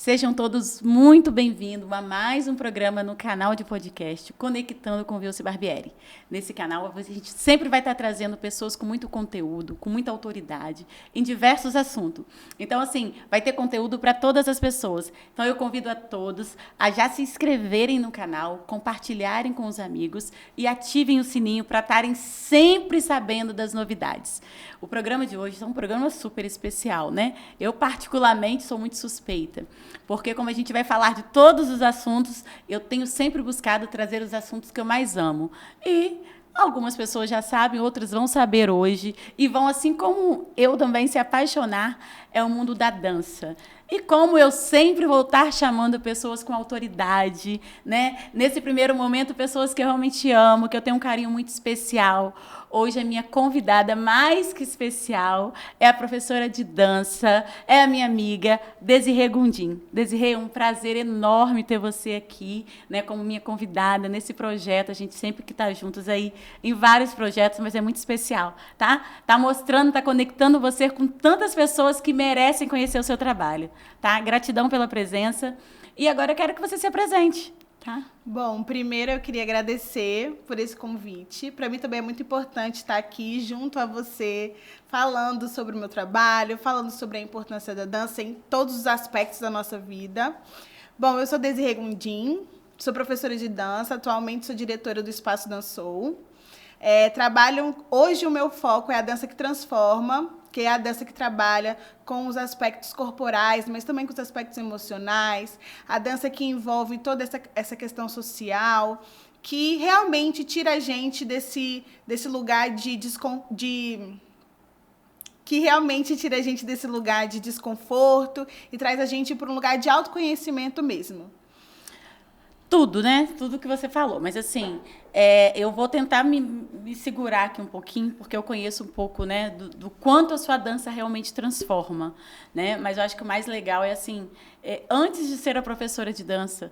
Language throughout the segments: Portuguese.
Sejam todos muito bem-vindos a mais um programa no canal de podcast Conectando com Vilce Barbieri. Nesse canal, a gente sempre vai estar trazendo pessoas com muito conteúdo, com muita autoridade, em diversos assuntos. Então, assim, vai ter conteúdo para todas as pessoas. Então, eu convido a todos a já se inscreverem no canal, compartilharem com os amigos e ativem o sininho para estarem sempre sabendo das novidades. O programa de hoje é um programa super especial, né? Eu, particularmente, sou muito suspeita. Porque, como a gente vai falar de todos os assuntos, eu tenho sempre buscado trazer os assuntos que eu mais amo. E algumas pessoas já sabem, outras vão saber hoje. E vão, assim como eu também, se apaixonar, é o mundo da dança. E como eu sempre vou estar chamando pessoas com autoridade, né? Nesse primeiro momento, pessoas que eu realmente amo, que eu tenho um carinho muito especial. Hoje a minha convidada mais que especial é a professora de dança, é a minha amiga Desirê Gondim. Desirê, é um prazer enorme ter você aqui, né, como minha convidada nesse projeto. A gente sempre que está juntos aí em vários projetos, mas é muito especial, tá? Tá mostrando, tá conectando você com tantas pessoas que merecem conhecer o seu trabalho, tá? Gratidão pela presença. E agora eu quero que você se apresente. Tá. Bom, primeiro eu queria agradecer por esse convite. Para mim também é muito importante estar aqui junto a você, falando sobre o meu trabalho, falando sobre a importância da dança em todos os aspectos da nossa vida. Bom, eu sou Desirê Gondim, sou professora de dança, atualmente sou diretora do Espaço Dançou. Hoje o meu foco é a dança que transforma, que é a dança que trabalha com os aspectos corporais, mas também com os aspectos emocionais, a dança que envolve toda essa questão social, que realmente tira a gente desse lugar que realmente tira a gente desse lugar de desconforto e traz a gente para um lugar de autoconhecimento mesmo. Tudo, né? Tudo que você falou. Mas, assim, eu vou tentar me segurar aqui um pouquinho, porque eu conheço um pouco, né, do quanto a sua dança realmente transforma, né? Mas eu acho que o mais legal é, assim, antes de ser a professora de dança,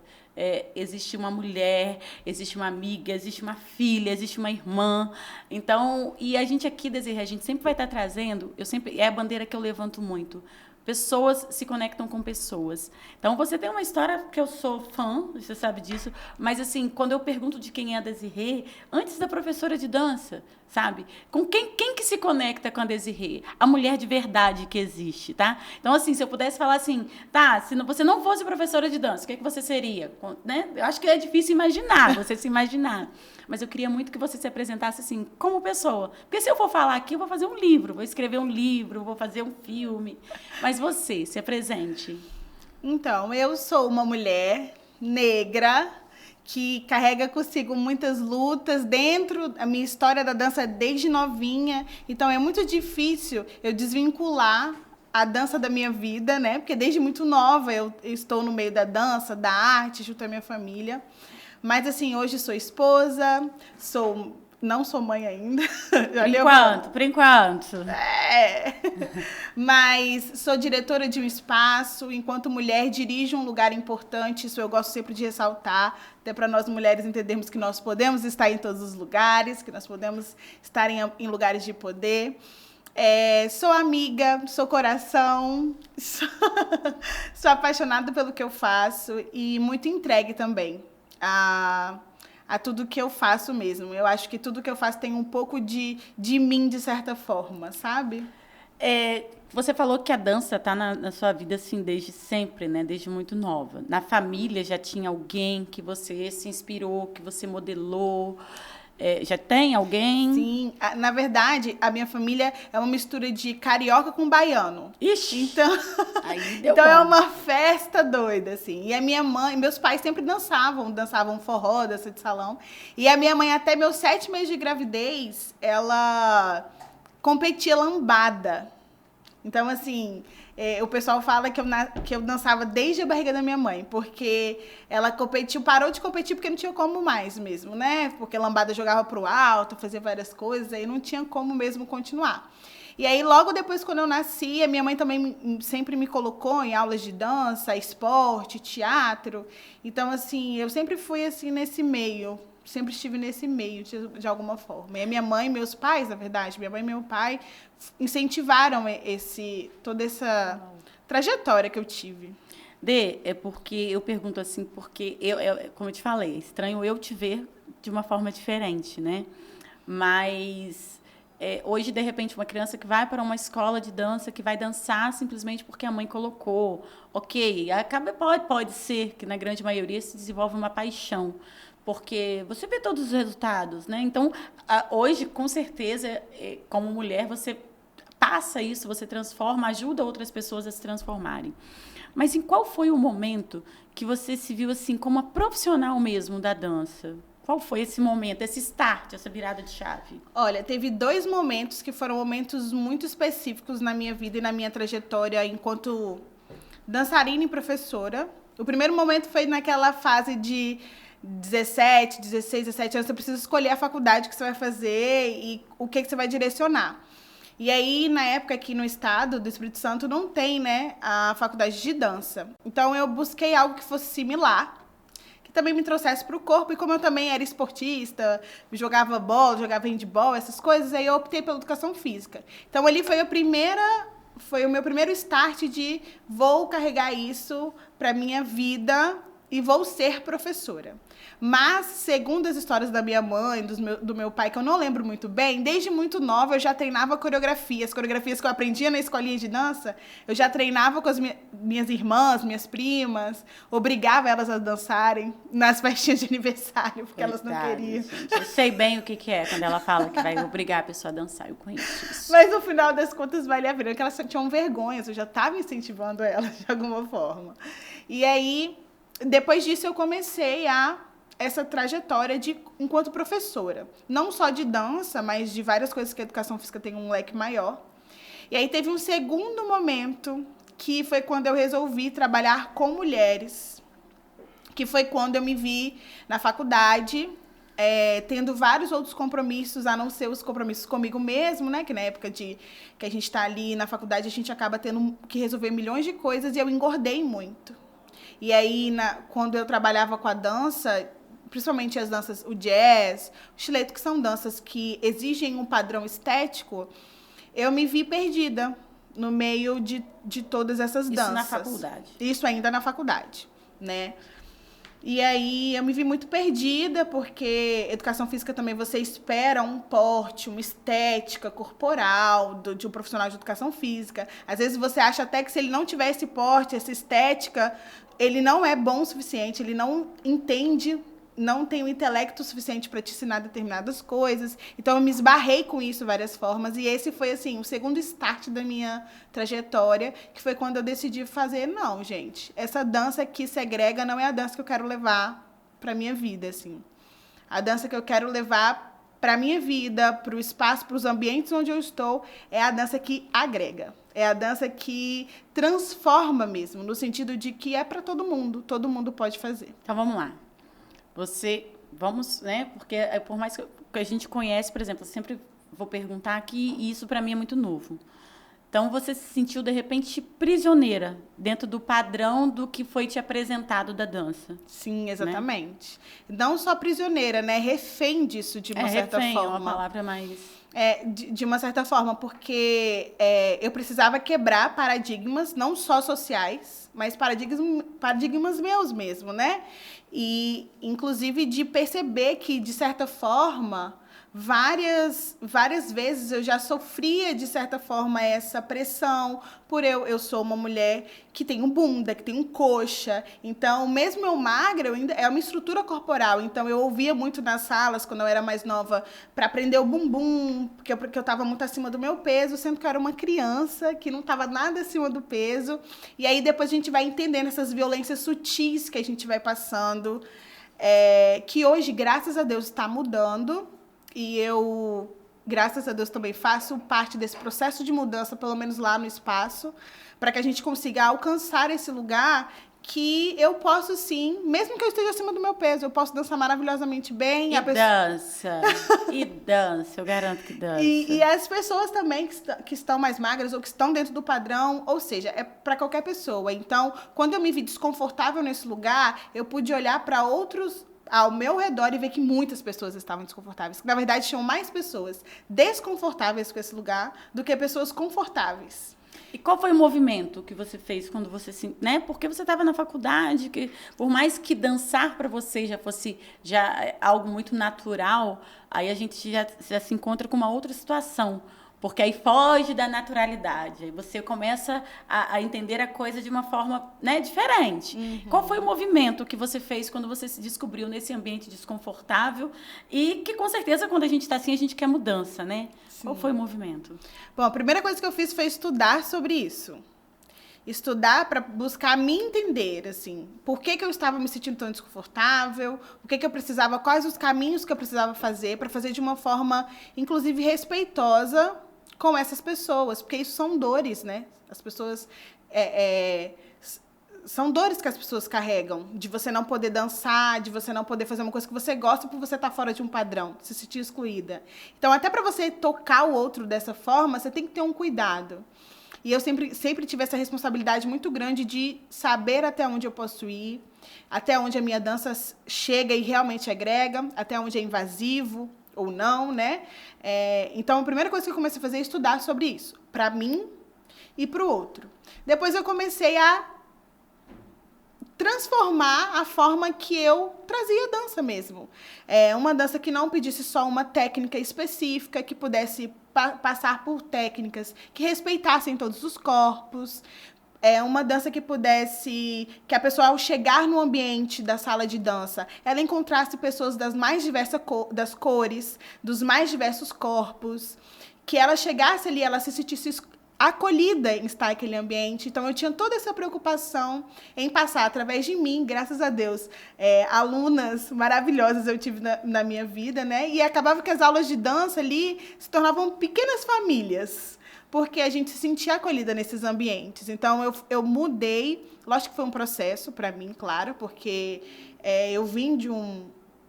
existe uma mulher, existe uma amiga, existe uma filha, existe uma irmã. Então, e a gente aqui, Desirê, a gente sempre vai estar trazendo, é a bandeira que eu levanto muito. Pessoas se conectam com pessoas. Então, você tem uma história que eu sou fã, você sabe disso, mas, assim, quando eu pergunto de quem é a Desirê, antes da professora de dança, sabe? Com quem que se conecta com a Desirê? A mulher de verdade que existe, tá? Então, assim, se eu pudesse falar assim, tá, se você não fosse professora de dança, o que você seria? Né? Eu acho que é difícil imaginar, você se imaginar. Mas eu queria muito que você se apresentasse assim, como pessoa. Porque se eu for falar aqui, eu vou fazer um livro, vou escrever um livro, vou fazer um filme. Mas você, se apresente. Então, eu sou uma mulher negra que carrega consigo muitas lutas dentro da minha história da dança desde novinha. Então, é muito difícil eu desvincular a dança da minha vida, né? Porque desde muito nova eu estou no meio da dança, da arte, junto à minha família. Mas, assim, hoje sou esposa, não sou mãe ainda. Por enquanto. Mas sou diretora de um espaço, enquanto mulher dirijo um lugar importante, isso eu gosto sempre de ressaltar, até para nós mulheres entendermos que nós podemos estar em todos os lugares, que nós podemos estar em lugares de poder. Sou amiga, sou coração, sou apaixonada pelo que eu faço e muito entregue também a tudo que eu faço mesmo. Eu acho que tudo que eu faço tem um pouco de mim, de certa forma, sabe? Você falou que a dança está na sua vida assim desde sempre, né? Desde muito nova. Na família já tinha alguém que você se inspirou, que você modelou? Já tem alguém? Sim, na verdade, a minha família é uma mistura de carioca com baiano. Ixi! Então, aí deu então bom. É uma festa doida, assim. E a minha mãe, meus pais sempre dançavam forró, dança de salão. E a minha mãe, até meus 7 meses de gravidez, ela competia lambada. Então, assim, o pessoal fala que eu dançava desde a barriga da minha mãe, porque ela parou de competir porque não tinha como mais mesmo, né? Porque lambada jogava pro alto, fazia várias coisas, aí não tinha como mesmo continuar. E aí, logo depois, quando eu nasci, a minha mãe também sempre me colocou em aulas de dança, esporte, teatro. Então, assim, eu sempre fui assim nesse meio. Sempre estive nesse meio, de alguma forma. E a minha mãe e meus pais, na verdade, minha mãe e meu pai incentivaram toda essa trajetória que eu tive. É porque eu pergunto assim, porque como eu te falei, é estranho eu te ver de uma forma diferente, né? Mas hoje, de repente, uma criança que vai para uma escola de dança, que vai dançar simplesmente porque a mãe colocou, ok, pode ser que na grande maioria se desenvolve uma paixão, porque você vê todos os resultados, né? Então, hoje, com certeza, como mulher, você passa isso, você transforma, ajuda outras pessoas a se transformarem. Mas em qual foi o momento que você se viu assim como uma profissional mesmo da dança? Qual foi esse momento, esse start, essa virada de chave? Olha, teve 2 momentos que foram momentos muito específicos na minha vida e na minha trajetória enquanto dançarina e professora. O primeiro momento foi naquela fase de 17, 16, 17 anos. Você precisa escolher a faculdade que você vai fazer e o que você vai direcionar. E aí, na época, aqui no estado do Espírito Santo, não tem, né, a faculdade de dança. Então, eu busquei algo que fosse similar, que também me trouxesse para o corpo. E como eu também era esportista, jogava bola, jogava handball, essas coisas, aí eu optei pela educação física. Então, ali foi o meu primeiro start de vou carregar isso para minha vida e vou ser professora. Mas, segundo as histórias da minha mãe, do meu pai, que eu não lembro muito bem, desde muito nova eu já treinava coreografias. Coreografias que eu aprendia na escolinha de dança, eu já treinava com as minhas irmãs, minhas primas, obrigava elas a dançarem nas festinhas de aniversário, porque elas não queriam. Gente, eu sei bem o que é quando ela fala que vai obrigar a pessoa a dançar, eu conheço isso. Mas no final das contas valia a pena, porque elas tinham vergonhas, eu já estava incentivando elas de alguma forma. E aí, depois disso, eu comecei essa trajetória enquanto professora. Não só de dança, mas de várias coisas que a educação física tem um leque maior. E aí teve um segundo momento, que foi quando eu resolvi trabalhar com mulheres, que foi quando eu me vi na faculdade, tendo vários outros compromissos, a não ser os compromissos comigo mesmo, né? Que na época que a gente está ali na faculdade, a gente acaba tendo que resolver milhões de coisas, e eu engordei muito. E aí, quando eu trabalhava com a dança, principalmente as danças, o jazz, o estileto, que são danças que exigem um padrão estético, eu me vi perdida no meio de todas essas danças. Isso na faculdade? Isso ainda na faculdade, né? E aí eu me vi muito perdida, porque educação física também você espera um porte, uma estética corporal de um profissional de educação física. Às vezes você acha até que se ele não tiver esse porte, essa estética, ele não é bom o suficiente, ele não entende, não tem o intelecto suficiente para te ensinar determinadas coisas. Então, eu me esbarrei com isso de várias formas. E esse foi, assim, o segundo start da minha trajetória, que foi quando eu decidi fazer, não, gente, essa dança que segrega não é a dança que eu quero levar para a minha vida, assim. A dança que eu quero levar para a minha vida, para o espaço, para os ambientes onde eu estou, é a dança que agrega. É a dança que transforma mesmo, no sentido de que é para todo mundo pode fazer. Então, vamos lá. Vamos, né? Porque por mais que a gente conhece, por exemplo, eu sempre vou perguntar aqui, e isso para mim é muito novo. Então, você se sentiu, de repente, prisioneira dentro do padrão do que foi te apresentado da dança. Sim, exatamente. Né? Não só prisioneira, né? Refém disso, de uma certa forma. É uma palavra mais... de uma certa forma, porque eu precisava quebrar paradigmas, não só sociais, mas paradigmas meus mesmo, né? E, inclusive, de perceber que, de certa forma, várias vezes eu já sofria, de certa forma, essa pressão, por eu sou uma mulher que tem um bunda, que tem um coxa. Então, mesmo eu magra, é uma estrutura corporal. Então, eu ouvia muito nas salas, quando eu era mais nova, para aprender o bumbum, porque eu estava muito acima do meu peso, sendo que eu era uma criança que não estava nada acima do peso. E aí, depois a gente vai entendendo essas violências sutis que a gente vai passando, que hoje, graças a Deus, está mudando. E eu, graças a Deus, também faço parte desse processo de mudança, pelo menos lá no espaço, para que a gente consiga alcançar esse lugar que eu posso, sim, mesmo que eu esteja acima do meu peso, eu posso dançar maravilhosamente bem. Dança, eu garanto que dança. E as pessoas também que estão mais magras ou que estão dentro do padrão, ou seja, é para qualquer pessoa. Então, quando eu me vi desconfortável nesse lugar, eu pude olhar para outros ao meu redor e ver que muitas pessoas estavam desconfortáveis. Que, na verdade, tinham mais pessoas desconfortáveis com esse lugar do que pessoas confortáveis. E qual foi o movimento que você fez quando você se, né? Porque você estava na faculdade, que por mais que dançar para você já fosse algo muito natural, aí a gente já se encontra com uma outra situação. Porque aí foge da naturalidade. Aí você começa a entender a coisa de uma forma, né, diferente. Uhum. Qual foi o movimento que você fez quando você se descobriu nesse ambiente desconfortável? E que, com certeza, quando a gente está assim, a gente quer mudança, né? Sim. Qual foi o movimento? Bom, a primeira coisa que eu fiz foi estudar sobre isso. Estudar para buscar me entender, assim. Por que eu estava me sentindo tão desconfortável? O que eu precisava, quais os caminhos que eu precisava fazer para fazer de uma forma, inclusive, respeitosa com essas pessoas, porque isso são dores, né? As pessoas... são dores que as pessoas carregam, de você não poder dançar, de você não poder fazer uma coisa que você gosta por você estar fora de um padrão, se sentir excluída. Então, até para você tocar o outro dessa forma, você tem que ter um cuidado. E eu sempre tive essa responsabilidade muito grande de saber até onde eu posso ir, até onde a minha dança chega e realmente agrega, até onde é invasivo ou não, né? Então, a primeira coisa que eu comecei a fazer é estudar sobre isso, para mim e para o outro. Depois eu comecei a transformar a forma que eu trazia a dança mesmo. Uma dança que não pedisse só uma técnica específica, que pudesse passar por técnicas que respeitassem todos os corpos. Uma dança que pudesse... que a pessoa, ao chegar no ambiente da sala de dança, ela encontrasse pessoas das mais diversas das cores, dos mais diversos corpos, que ela chegasse ali, ela se sentisse acolhida em estar naquele ambiente. Então, eu tinha toda essa preocupação em passar, através de mim, graças a Deus, alunas maravilhosas eu tive na minha vida, né? E acabava que as aulas de dança ali se tornavam pequenas famílias, porque a gente se sentia acolhida nesses ambientes. Então, eu mudei. Lógico que foi um processo para mim, claro, porque eu vim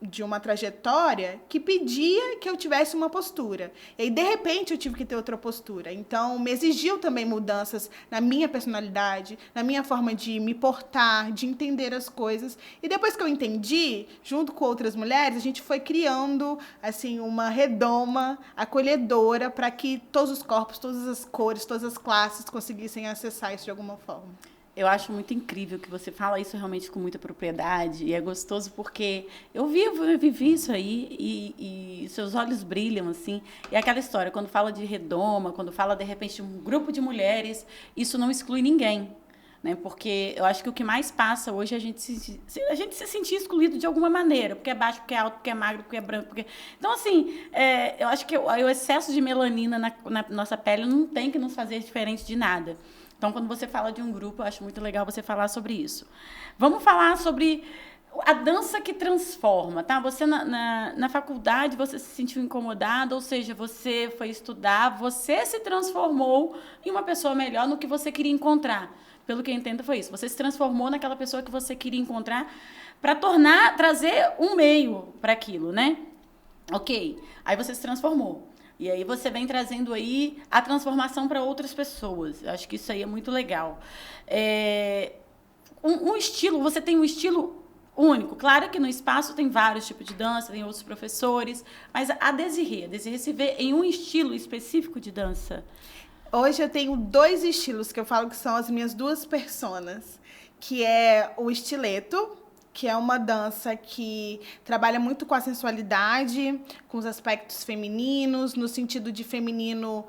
de uma trajetória que pedia que eu tivesse uma postura. E aí, de repente, eu tive que ter outra postura. Então, me exigiu também mudanças na minha personalidade, na minha forma de me portar, de entender as coisas. E depois que eu entendi, junto com outras mulheres, a gente foi criando assim, uma redoma acolhedora para que todos os corpos, todas as cores, todas as classes conseguissem acessar isso de alguma forma. Eu acho muito incrível que você fala isso realmente com muita propriedade, e é gostoso porque eu vivi isso aí, e seus olhos brilham, assim. E aquela história, quando fala de redoma, quando fala, de repente, de um grupo de mulheres, isso não exclui ninguém, né? Porque eu acho que o que mais passa hoje é a gente se sentir excluído de alguma maneira, porque é baixo, porque é alto, porque é magro, porque é branco. Então, assim, eu acho que o excesso de melanina na nossa pele não tem que nos fazer diferente de nada. Então, quando você fala de um grupo, eu acho muito legal você falar sobre isso. Vamos falar sobre a dança que transforma, tá? Você, na faculdade, você se sentiu incomodada, ou seja, você foi estudar, você se transformou em uma pessoa melhor no que você queria encontrar. Pelo que eu entendo, foi isso. Você se transformou naquela pessoa que você queria encontrar para trazer um meio para aquilo, né? Ok. Aí você se transformou. E aí você vem trazendo aí a transformação para outras pessoas. Eu acho que isso aí é muito legal. Um estilo, você tem um estilo único. Claro que no espaço tem vários tipos de dança, tem outros professores, mas a Desirê se vê em um estilo específico de dança? Hoje eu tenho 2 estilos que eu falo que são as minhas 2 personas, que é o estileto, que é uma dança que trabalha muito com a sensualidade, com os aspectos femininos, no sentido de feminino,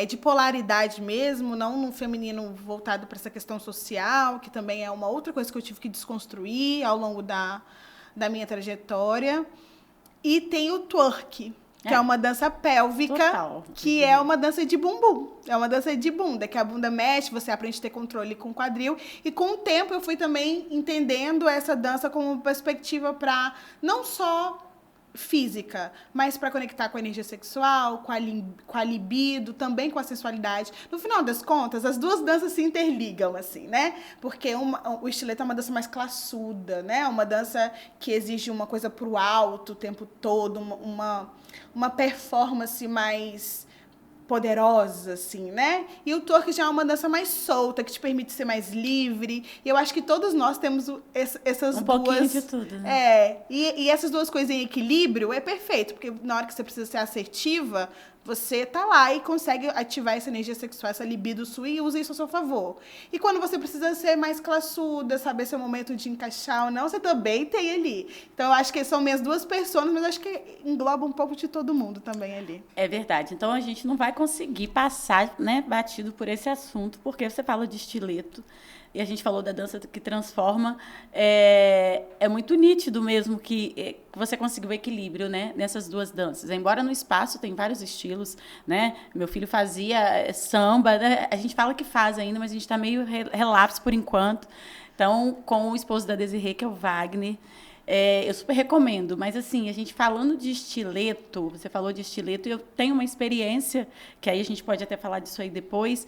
de polaridade mesmo, não no feminino voltado para essa questão social, que também é uma outra coisa que eu tive que desconstruir ao longo da minha trajetória. E tem o twerk, que é uma dança pélvica, total, que é uma dança de bumbum. É uma dança de bunda, que a bunda mexe, você aprende a ter controle com o quadril. E com o tempo eu fui também entendendo essa dança como perspectiva para não só física, mas para conectar com a energia sexual, com a libido, também com a sensualidade. No final das contas, as 2 danças se interligam, assim, né? Porque o estileto é uma dança mais classuda, né? Uma dança que exige uma coisa pro alto o tempo todo, uma performance mais poderosa, assim, né? E o twerk já é uma dança mais solta, que te permite ser mais livre. E eu acho que todos nós temos essas duas... pouquinho de tudo, né? E essas 2 coisas em equilíbrio é perfeito, porque na hora que você precisa ser assertiva, você tá lá e consegue ativar essa energia sexual, essa libido sua e usa isso a seu favor. E quando você precisa ser mais classuda, saber seu momento de encaixar ou não, você também tem ali. Então, eu acho que são minhas duas personas, mas acho que engloba um pouco de todo mundo também ali. É verdade. Então, a gente não vai conseguir passar, né, batido por esse assunto, porque você fala de estileto, e a gente falou da dança que transforma, é muito nítido mesmo que você conseguiu equilíbrio, né, nessas duas danças. Embora no espaço tem vários estilos, né? Meu filho fazia samba, né? A gente fala que faz ainda, mas a gente está meio relapso por enquanto. Então, com o esposo da Desirê, que é o Wagner, eu super recomendo. Mas, assim, a gente falando de estileto, você falou de estileto, e eu tenho uma experiência, que aí a gente pode até falar disso aí depois,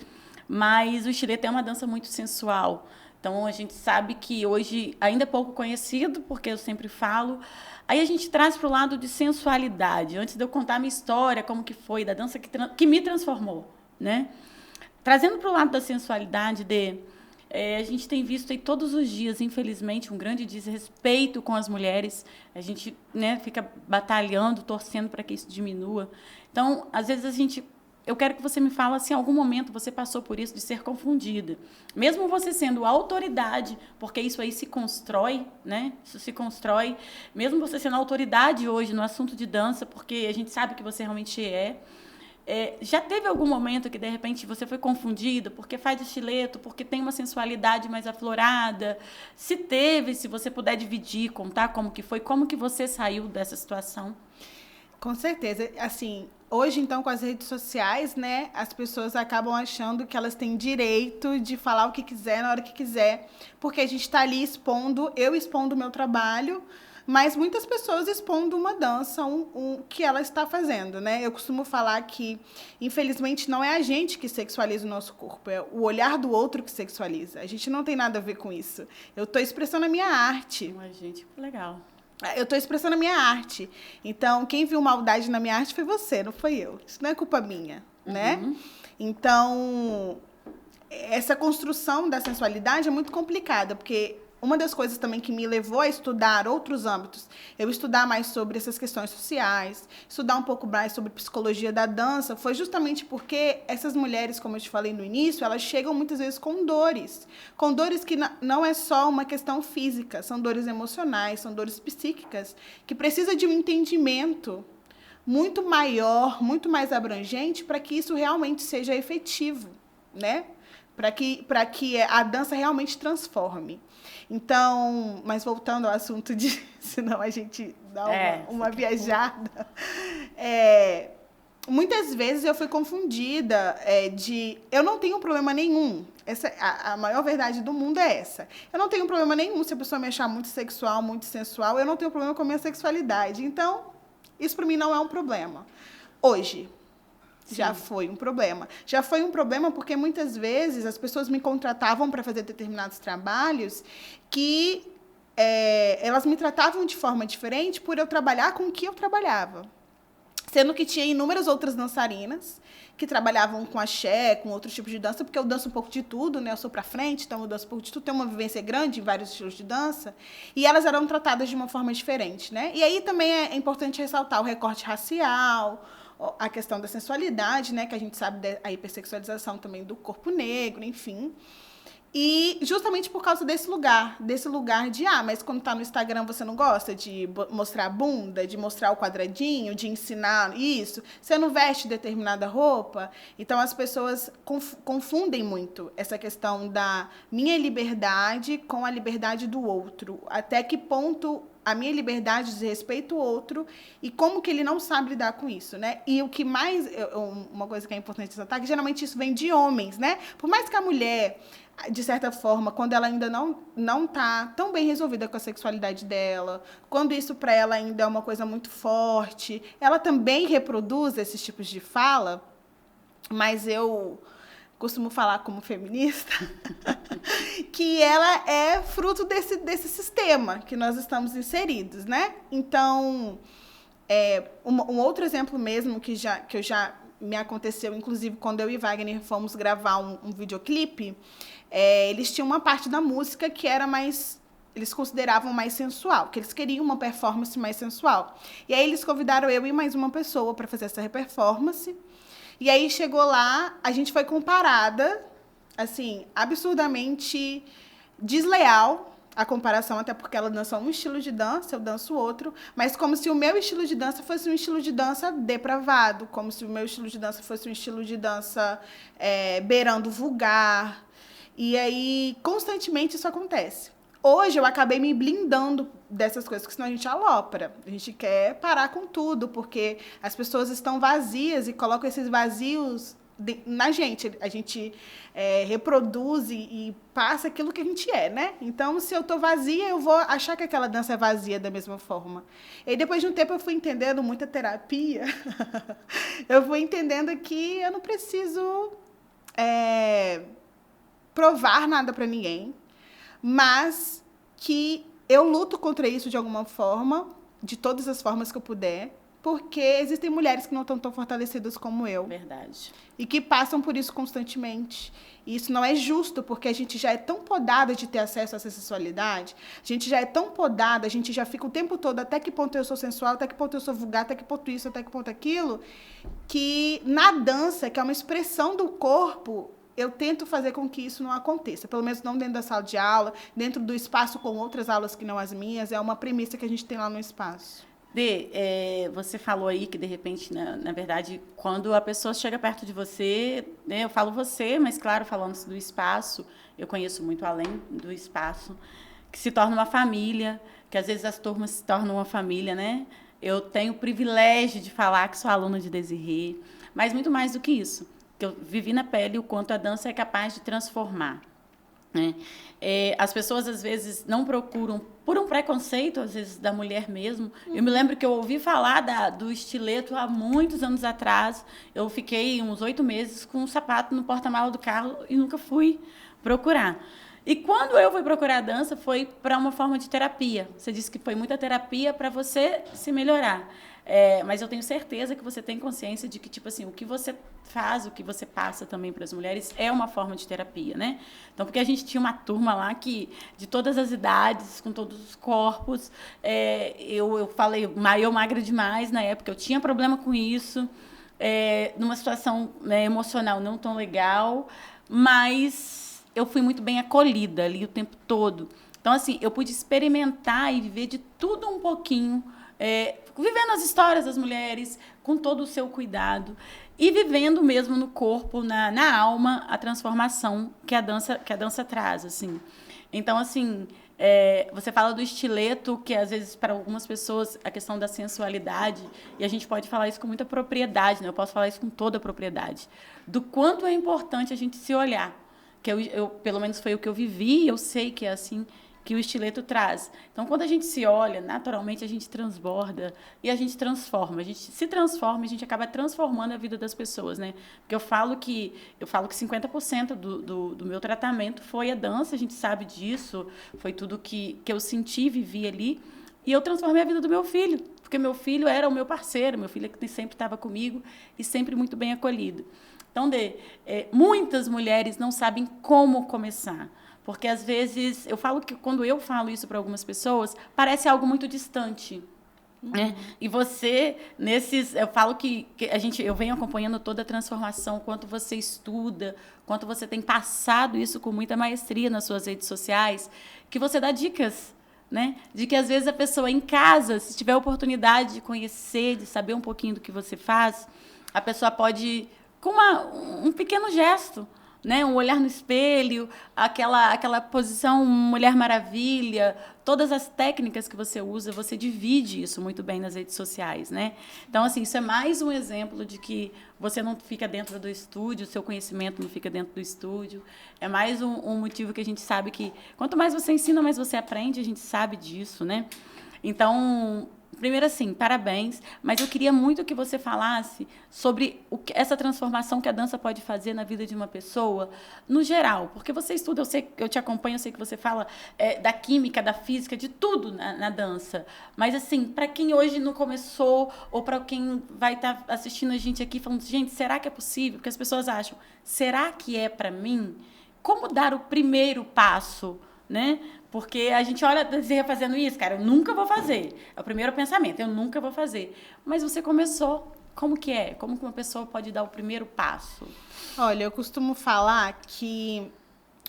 mas o estileto é uma dança muito sensual. Então, a gente sabe que hoje ainda é pouco conhecido, porque eu sempre falo. Aí a gente traz para o lado de sensualidade. Antes de eu contar a minha história, como que foi, da dança que me transformou, né? Trazendo para o lado da sensualidade, a gente tem visto aí todos os dias, infelizmente, um grande desrespeito com as mulheres. A gente, né, fica batalhando, torcendo para que isso diminua. Então, às vezes eu quero que você me fale se em algum momento você passou por isso de ser confundida. Mesmo você sendo autoridade, porque isso aí se constrói, né? Isso se constrói. Mesmo você sendo autoridade hoje no assunto de dança, porque a gente sabe que você realmente já teve algum momento que, de repente, você foi confundida porque faz estileto, porque tem uma sensualidade mais aflorada? Se teve, se você puder dividir, contar como que foi, como que você saiu dessa situação? Com certeza. Assim, hoje, então, com as redes sociais, né, as pessoas acabam achando que elas têm direito de falar o que quiser na hora que quiser, porque a gente está ali eu expondo o meu trabalho, mas muitas pessoas expondo uma dança, que ela está fazendo, né? Eu costumo falar que, infelizmente, não é a gente que sexualiza o nosso corpo, é o olhar do outro que sexualiza. A gente não tem nada a ver com isso. Eu estou expressando a minha arte. Gente, que legal. Eu estou expressando a minha arte. Então, quem viu maldade na minha arte foi você, não foi eu. Isso não é culpa minha, né? Então, essa construção da sensualidade é muito complicada, porque uma das coisas também que me levou a estudar outros âmbitos, eu estudar mais sobre essas questões sociais, estudar um pouco mais sobre psicologia da dança, foi justamente porque essas mulheres, como eu te falei no início, elas chegam muitas vezes com dores que não é só uma questão física, são dores emocionais, são dores psíquicas, que precisa de um entendimento muito maior, muito mais abrangente, para que isso realmente seja efetivo, né? Para que a dança realmente transforme. Então, mas voltando ao assunto senão a gente dá uma viajada. Muitas vezes eu fui confundida eu não tenho problema nenhum. A maior verdade do mundo é essa. Eu não tenho problema nenhum se a pessoa me achar muito sexual, muito sensual. Eu não tenho problema com a minha sexualidade. Então, isso para mim não é um problema. Hoje, já foi um problema. Já foi um problema porque muitas vezes as pessoas me contratavam para fazer determinados trabalhos que elas me tratavam de forma diferente por eu trabalhar com o que eu trabalhava. Sendo que tinha inúmeras outras dançarinas que trabalhavam com axé, com outros tipos de dança, porque eu danço um pouco de tudo, né? Eu sou para frente, então eu danço um pouco de tudo, tenho uma vivência grande em vários estilos de dança, e elas eram tratadas de uma forma diferente, né? E aí também é importante ressaltar o recorte racial, a questão da sensualidade, né, que a gente sabe da hipersexualização também do corpo negro, enfim. E justamente por causa desse lugar de, mas quando tá no Instagram você não gosta de mostrar a bunda, de mostrar o quadradinho, de ensinar isso, você não veste determinada roupa. Então as pessoas confundem muito essa questão da minha liberdade com a liberdade do outro. Até que ponto a minha liberdade diz respeito ao outro e como que ele não sabe lidar com isso, né? E o que mais, uma coisa que é importante ressaltar, que geralmente isso vem de homens, né? Por mais que a mulher, de certa forma, quando ela ainda não está tão bem resolvida com a sexualidade dela, quando isso para ela ainda é uma coisa muito forte, ela também reproduz esses tipos de fala, mas eu costumo falar como feminista, que ela é fruto desse sistema que nós estamos inseridos, né? Então, um outro exemplo mesmo que me aconteceu, inclusive, quando eu e Wagner fomos gravar um videoclipe, eles tinham uma parte da música que era mais eles consideravam mais sensual, que eles queriam uma performance mais sensual. E aí eles convidaram eu e mais uma pessoa para fazer essa performance. E aí chegou lá, a gente foi comparada, assim, absurdamente desleal a comparação, até porque ela dança um estilo de dança, eu danço outro, mas como se o meu estilo de dança fosse um estilo de dança depravado, como se o meu estilo de dança fosse um estilo de dança beirando vulgar. E aí, constantemente, isso acontece. Hoje, eu acabei me blindando dessas coisas, porque senão a gente alopra. A gente quer parar com tudo, porque as pessoas estão vazias e colocam esses vazios na gente. A gente reproduz e passa aquilo que a gente é, né? Então, se eu tô vazia, eu vou achar que aquela dança é vazia da mesma forma. E aí, depois de um tempo, eu fui entendendo muita terapia. Eu fui entendendo que eu não preciso provar nada para ninguém, mas que eu luto contra isso de alguma forma, de todas as formas que eu puder, porque existem mulheres que não estão tão fortalecidas como eu. Verdade. E que passam por isso constantemente. E isso não é justo, porque a gente já é tão podada de ter acesso a essa sensualidade, a gente já é tão podada, a gente já fica o tempo todo, até que ponto eu sou sensual, até que ponto eu sou vulgar, até que ponto isso, até que ponto aquilo, que na dança, que é uma expressão do corpo, eu tento fazer com que isso não aconteça, pelo menos não dentro da sala de aula, dentro do espaço com outras aulas que não as minhas, é uma premissa que a gente tem lá no espaço. Você falou aí que, de repente, na verdade, quando a pessoa chega perto de você, né, eu falo você, mas, claro, falando do espaço, eu conheço muito além do espaço, que se torna uma família, que às vezes as turmas se tornam uma família, né? Eu tenho o privilégio de falar que sou aluna de Desirê, mas muito mais do que isso, que eu vivi na pele o quanto a dança é capaz de transformar. Né? As pessoas, às vezes, não procuram, por um preconceito, às vezes, da mulher mesmo. Eu me lembro que eu ouvi falar do estileto há muitos anos atrás. Eu fiquei uns 8 meses com um sapato no porta-malas do carro e nunca fui procurar. E quando eu fui procurar a dança, foi para uma forma de terapia. Você disse que foi muita terapia para você se melhorar. Mas eu tenho certeza que você tem consciência de que, tipo assim, o que você faz, o que você passa também para as mulheres é uma forma de terapia, né? Então, porque a gente tinha uma turma lá que, de todas as idades, com todos os corpos, eu falei, eu magra demais na época, eu tinha problema com isso, numa situação, né, emocional não tão legal, mas eu fui muito bem acolhida ali o tempo todo. Então, assim, eu pude experimentar e viver de tudo um pouquinho, vivendo as histórias das mulheres, com todo o seu cuidado, e vivendo mesmo no corpo, na alma, a transformação que a dança traz, assim. Então, assim, você fala do estileto, que às vezes para algumas pessoas a questão da sensualidade, e a gente pode falar isso com muita propriedade, né? Eu posso falar isso com toda a propriedade, do quanto é importante a gente se olhar, que pelo menos foi o que eu vivi, eu sei que é assim que o estileto traz. Então, quando a gente se olha, naturalmente a gente transborda e a gente transforma. A gente se transforma e a gente acaba transformando a vida das pessoas, né? Porque eu falo que 50% do meu tratamento foi a dança, a gente sabe disso, foi tudo que eu senti, vivi ali, e eu transformei a vida do meu filho, porque meu filho era o meu parceiro, meu filho que sempre estava comigo e sempre muito bem acolhido. Então, muitas mulheres não sabem como começar. Porque, às vezes, eu falo que quando eu falo isso para algumas pessoas, parece algo muito distante. Né? E você, eu falo que eu venho acompanhando toda a transformação, quanto você estuda, quanto você tem passado isso com muita maestria nas suas redes sociais, que você dá dicas, né? De que, às vezes, a pessoa em casa, se tiver a oportunidade de conhecer, de saber um pouquinho do que você faz, a pessoa pode, com um pequeno gesto, né? Um olhar no espelho, aquela posição Mulher Maravilha, todas as técnicas que você usa, você divide isso muito bem nas redes sociais, né? Então, assim, isso é mais um exemplo de que você não fica dentro do estúdio, o seu conhecimento não fica dentro do estúdio. É mais um motivo que a gente sabe que quanto mais você ensina, mais você aprende, a gente sabe disso, né? Então, primeiro, assim, parabéns, mas eu queria muito que você falasse sobre essa transformação que a dança pode fazer na vida de uma pessoa, no geral, porque você estuda, eu te acompanho, eu sei que você fala da química, da física, de tudo na dança, mas, assim, para quem hoje não começou, ou para quem vai estar assistindo a gente aqui, falando, gente, será que é possível? Porque as pessoas acham, será que é para mim? Como dar o primeiro passo, né? Porque a gente olha Desirê fazendo isso, cara, eu nunca vou fazer. É o primeiro pensamento, eu nunca vou fazer. Mas você começou, como que é? Como que uma pessoa pode dar o primeiro passo? Olha, eu costumo falar que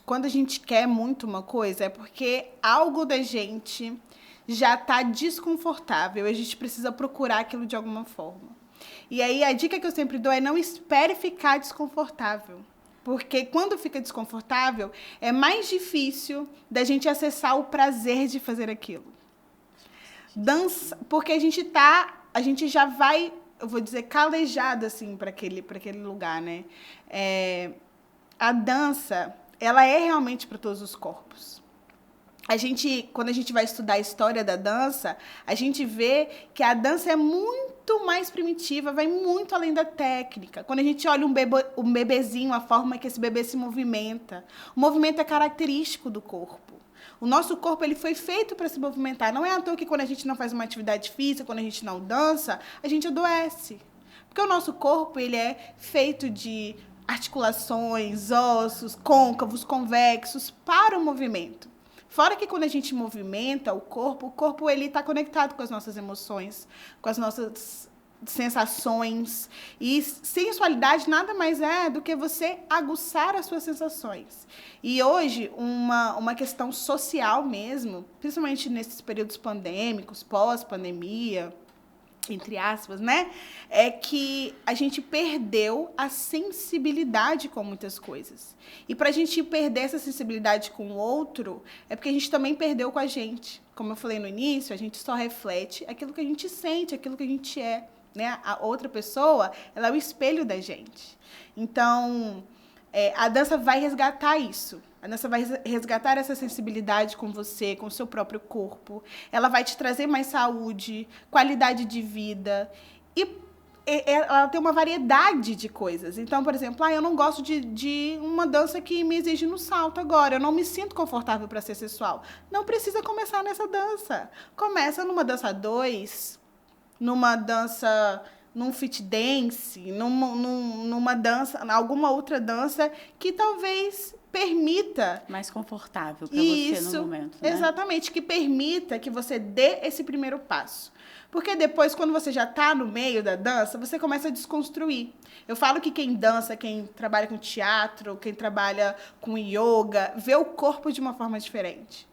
quando a gente quer muito uma coisa, é porque algo da gente já está desconfortável. A gente precisa procurar aquilo de alguma forma. E aí, a dica que eu sempre dou é não espere ficar desconfortável. Porque quando fica desconfortável, é mais difícil da gente acessar o prazer de fazer aquilo. Dança, porque a gente já vai, eu vou dizer, calejado assim para aquele lugar, né? A dança, ela é realmente para todos os corpos. Quando a gente vai estudar a história da dança, a gente vê que a dança é muito mais primitiva, vai muito além da técnica. Quando a gente olha um bebezinho, a forma que esse bebê se movimenta, o movimento é característico do corpo. O nosso corpo ele foi feito para se movimentar. Não é à toa que quando a gente não faz uma atividade física, quando a gente não dança, a gente adoece. Porque o nosso corpo ele é feito de articulações, ossos, côncavos, convexos para o movimento. Fora que quando a gente movimenta o corpo ele está conectado com as nossas emoções, com as nossas sensações. E sensualidade nada mais é do que você aguçar as suas sensações. E hoje, uma questão social mesmo, principalmente nesses períodos pandêmicos, pós-pandemia, entre aspas, né? É que a gente perdeu a sensibilidade com muitas coisas. E para a gente perder essa sensibilidade com o outro, é porque a gente também perdeu com a gente. Como eu falei no início, a gente só reflete aquilo que a gente sente, aquilo que a gente é. Né? A outra pessoa, ela é o espelho da gente. Então, a dança vai resgatar isso. A dança vai resgatar essa sensibilidade com você, com o seu próprio corpo. Ela vai te trazer mais saúde, qualidade de vida. E ela tem uma variedade de coisas. Então, por exemplo, eu não gosto de uma dança que me exige no salto agora. Eu não me sinto confortável para ser sensual. Não precisa começar nessa dança. Começa numa dança 2, numa dança, num fit dance, numa dança, alguma outra dança que talvez permita... Mais confortável para você no momento, né? Exatamente, que permita que você dê esse primeiro passo. Porque depois, quando você já está no meio da dança, você começa a desconstruir. Eu falo que quem dança, quem trabalha com teatro, quem trabalha com yoga, vê o corpo de uma forma diferente.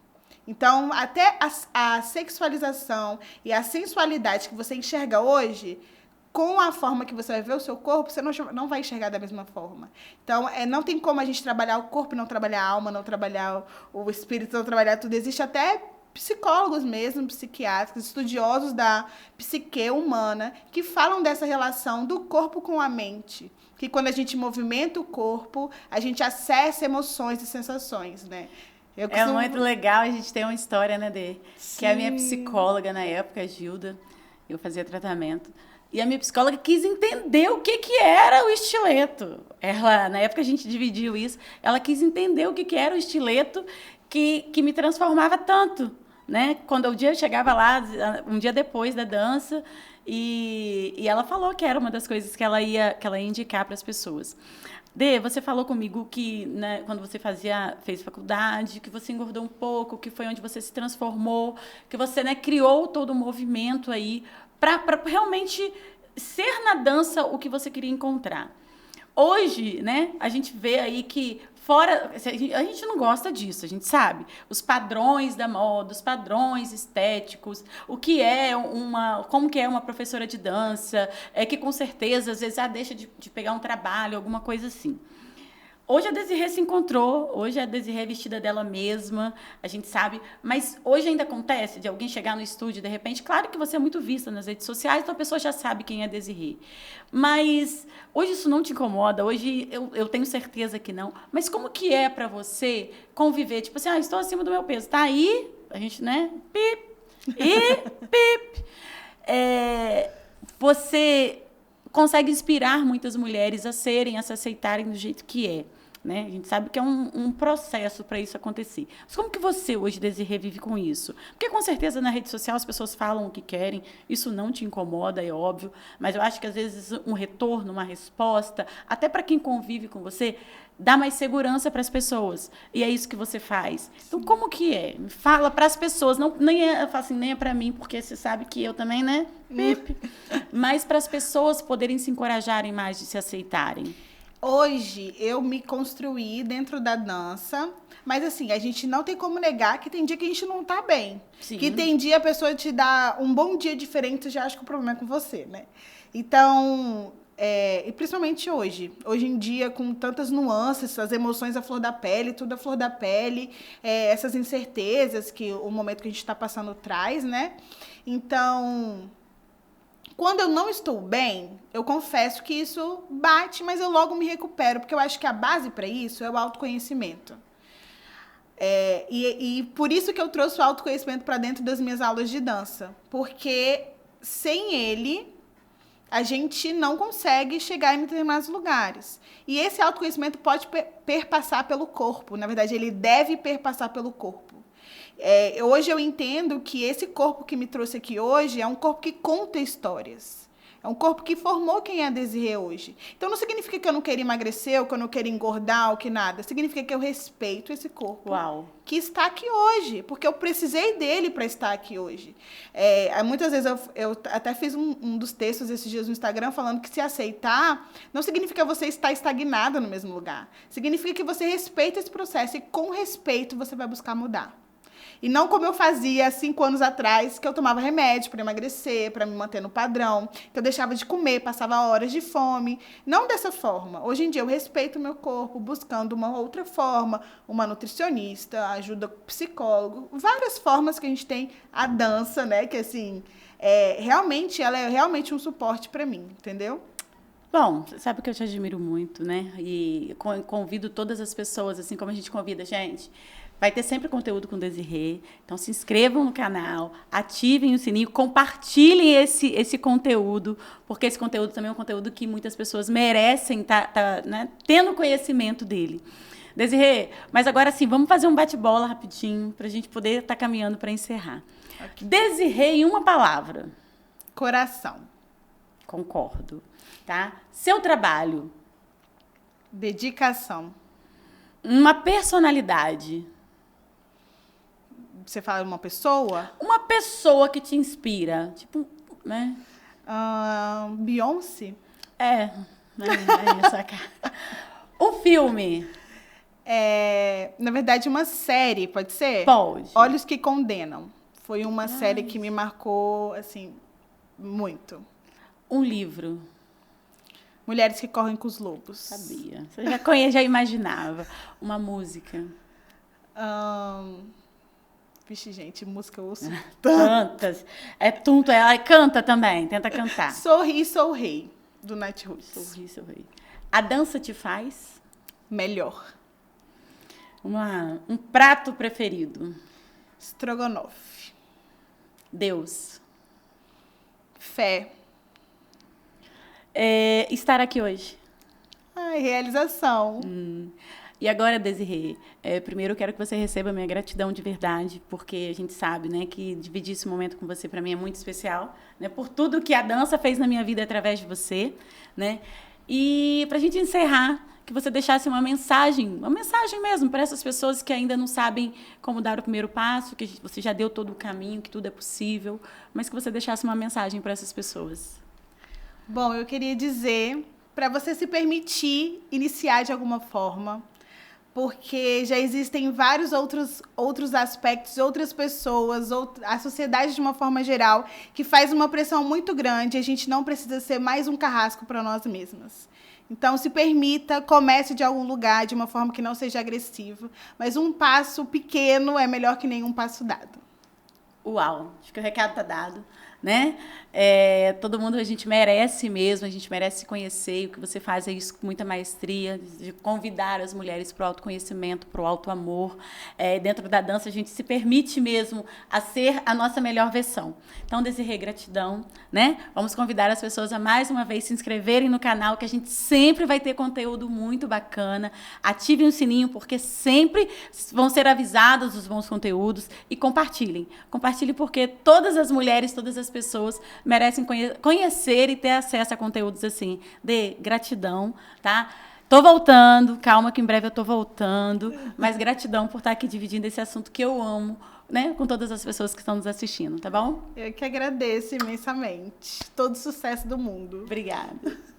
Então, até a sexualização e a sensualidade que você enxerga hoje, com a forma que você vai ver o seu corpo, você não vai enxergar da mesma forma. Então, não tem como a gente trabalhar o corpo, não trabalhar a alma, não trabalhar o espírito, não trabalhar tudo. Existe até psicólogos mesmo, psiquiatras, estudiosos da psique humana, que falam dessa relação do corpo com a mente. Que quando a gente movimenta o corpo, a gente acessa emoções e sensações, né? É muito legal, a gente tem uma história, né, Dê? Que a minha psicóloga na época, a Gilda, eu fazia tratamento, e a minha psicóloga quis entender o que era o estileto. Ela, na época a gente dividiu isso, ela quis entender o que era o estileto que me transformava tanto, né? Quando o dia eu chegava lá, um dia depois da dança, e ela falou que era uma das coisas que ela ia indicar para as pessoas. Dê, você falou comigo que, né, quando você fez faculdade, que você engordou um pouco, que foi onde você se transformou, que você, né, criou todo o movimento aí para realmente ser na dança o que você queria encontrar. Hoje, né, a gente vê aí que fora, a gente não gosta disso, a gente sabe. Os padrões da moda, os padrões estéticos, o que é como que é uma professora de dança, que com certeza às vezes deixa de pegar um trabalho, alguma coisa assim. Hoje a Desirê se encontrou, hoje a Desirê é vestida dela mesma, a gente sabe, mas hoje ainda acontece de alguém chegar no estúdio de repente, claro que você é muito vista nas redes sociais, então a pessoa já sabe quem é Desirê, mas hoje isso não te incomoda, hoje eu tenho certeza que não, mas como que é para você conviver, tipo assim, estou acima do meu peso, tá aí, a gente, né, pip, e pip, você consegue inspirar muitas mulheres a se aceitarem do jeito que é. né? A gente sabe que é um processo para isso acontecer. Mas como que você hoje, Desirê, vive com isso? Porque com certeza na rede social as pessoas falam o que querem, isso não te incomoda, é óbvio, mas eu acho que às vezes um retorno, uma resposta, até para quem convive com você, dá mais segurança para as pessoas. E é isso que você faz. Então, como que é? Fala para as pessoas, não, eu falo assim, nem é para mim, porque você sabe que eu também, né? Mas para as pessoas poderem se encorajarem mais de se aceitarem. Hoje, eu me construí dentro da dança, mas assim, a gente não tem como negar que tem dia que a gente não tá bem. Sim. Que tem dia a pessoa te dá um bom dia diferente, você já acha que o problema é com você, né? Então, e principalmente hoje. Hoje em dia, com tantas nuances, as emoções à flor da pele, tudo à flor da pele, essas incertezas que o momento que a gente está passando traz, né? Então, quando eu não estou bem, eu confesso que isso bate, mas eu logo me recupero, porque eu acho que a base para isso é o autoconhecimento. E por isso que eu trouxe o autoconhecimento para dentro das minhas aulas de dança, porque sem ele a gente não consegue chegar em determinados lugares. E esse autoconhecimento pode perpassar pelo corpo, na verdade ele deve perpassar pelo corpo. Hoje eu entendo que esse corpo que me trouxe aqui hoje é um corpo que conta histórias. É um corpo que formou quem é a Desirê hoje. Então não significa que eu não quero emagrecer, ou que eu não quero engordar, ou que nada. Significa que eu respeito esse corpo. Uau. Que está aqui hoje, porque eu precisei dele para estar aqui hoje. Muitas vezes eu até fiz um dos textos esses dias no Instagram falando que se aceitar não significa você estar estagnada no mesmo lugar. Significa que você respeita esse processo e com respeito você vai buscar mudar. E não como eu fazia 5 anos atrás, que eu tomava remédio para emagrecer, para me manter no padrão, que eu deixava de comer, passava horas de fome. Não dessa forma. Hoje em dia eu respeito o meu corpo, buscando uma outra forma, uma nutricionista, ajuda psicólogo, várias formas que a gente tem a dança, né? Que assim, ela é realmente um suporte para mim, entendeu? Bom, você sabe que eu te admiro muito, né? E convido todas as pessoas, assim como a gente convida, gente. Vai ter sempre conteúdo com Desirê. Então, se inscrevam no canal, ativem o sininho, compartilhem esse conteúdo, porque esse conteúdo também é um conteúdo que muitas pessoas merecem né, tendo conhecimento dele. Desirê, mas agora sim, vamos fazer um bate-bola rapidinho, para a gente poder estar caminhando para encerrar. Okay. Desirê em uma palavra. Coração. Concordo. Tá? Seu trabalho. Dedicação. Uma personalidade. Você fala de uma pessoa? Uma pessoa que te inspira. Tipo, né? Beyoncé? Essa cara. Um filme. Na verdade, uma série, pode ser? Pode. Olhos que Condenam. Foi uma série que me marcou, assim, muito. Um livro. Mulheres que Correm com os Lobos. Sabia. Você já imaginava. Uma música. Vixe, gente, música eu ouço tantas. Ela canta também, tenta cantar. Sorri, Sou Rei, do Natiruts. Sorri, Sou Rei. A dança te faz? Melhor. Um prato preferido? Estrogonofe. Deus. Fé. Estar aqui hoje? Realização. E agora, Desirê, primeiro eu quero que você receba a minha gratidão de verdade, porque a gente sabe, né, que dividir esse momento com você para mim é muito especial, né, por tudo que a dança fez na minha vida através de você, né? E para a gente encerrar, que você deixasse uma mensagem mesmo para essas pessoas que ainda não sabem como dar o primeiro passo, que você já deu todo o caminho, que tudo é possível, mas que você deixasse uma mensagem para essas pessoas. Bom, eu queria dizer para você se permitir iniciar de alguma forma, porque já existem vários outros aspectos, outras pessoas, a sociedade de uma forma geral, que faz uma pressão muito grande e a gente não precisa ser mais um carrasco para nós mesmas. Então, se permita, comece de algum lugar, de uma forma que não seja agressiva, mas um passo pequeno é melhor que nenhum passo dado. Uau, acho que o recado está dado. né? Todo mundo, a gente merece mesmo, a gente merece se conhecer, e o que você faz é isso com muita maestria, de convidar as mulheres para o autoconhecimento, para o auto-amor. Dentro da dança, a gente se permite mesmo a ser a nossa melhor versão. Então, Desirê, gratidão, né? Vamos convidar as pessoas a mais uma vez se inscreverem no canal, que a gente sempre vai ter conteúdo muito bacana. Ativem o sininho, porque sempre vão ser avisados os bons conteúdos, e compartilhem. Compartilhem, porque todas as mulheres, todas as pessoas merecem conhecer e ter acesso a conteúdos assim. Gratidão, tá? Tô voltando, calma que em breve eu tô voltando, mas gratidão por estar aqui dividindo esse assunto que eu amo, né, com todas as pessoas que estão nos assistindo, tá bom? Eu que agradeço imensamente. Todo sucesso do mundo. Obrigada.